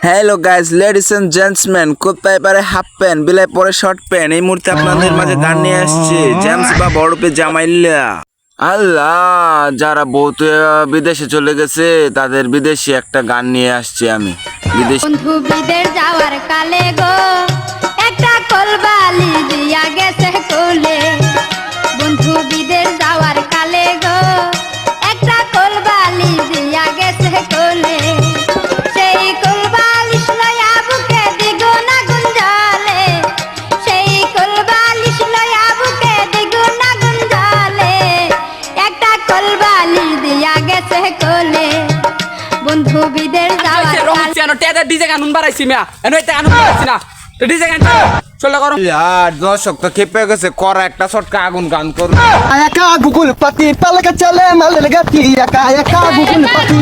Hello guys, ladies and জেন্টসম্যান, কোথায় পারে half pant বিলাই পরে শর্ট প্যান্ট, এই মুহূর্তে আপনাদের মাঝে গান নিয়ে আসছে জেমস বা বড়পে জামাইল্লা। আল্লাহ, যারা বহুত বিদেশে চলে গেছে তাদের বিদেশি একটা গান নিয়ে আসছি আমি। বিদেশি বন্ধু বিদেশ যাওয়ার কালে গো একটা কলবালি দিয়া গেছে কোলে। বন্ধু বিদেশ যাওয়ার কালে গো একটা কলবালি দিয়া গেছে কোলে। সেই কলবালিশ লয়া বুকে দ্বিগুণ আগুন জ্বলে, সেই কলবালিশ লয়া বুকে দ্বিগুণ আগুন জ্বলে। একটা কলবালিশ দিয়া গেছে কোলে। বন্ধু বিদেশ যাওয়ার কালে ডিজে গান বাড়াইছি মিয়া এনো এটা গান বাড়াইছি না তো ডিজে গান চলে করো আর দর্শক তো খেপে গেছে, করা একটা শর্টকা আগুন গান করুন। Ayaka Google Pati, Palaka Chale, Malagati, Yaka, Google Pati.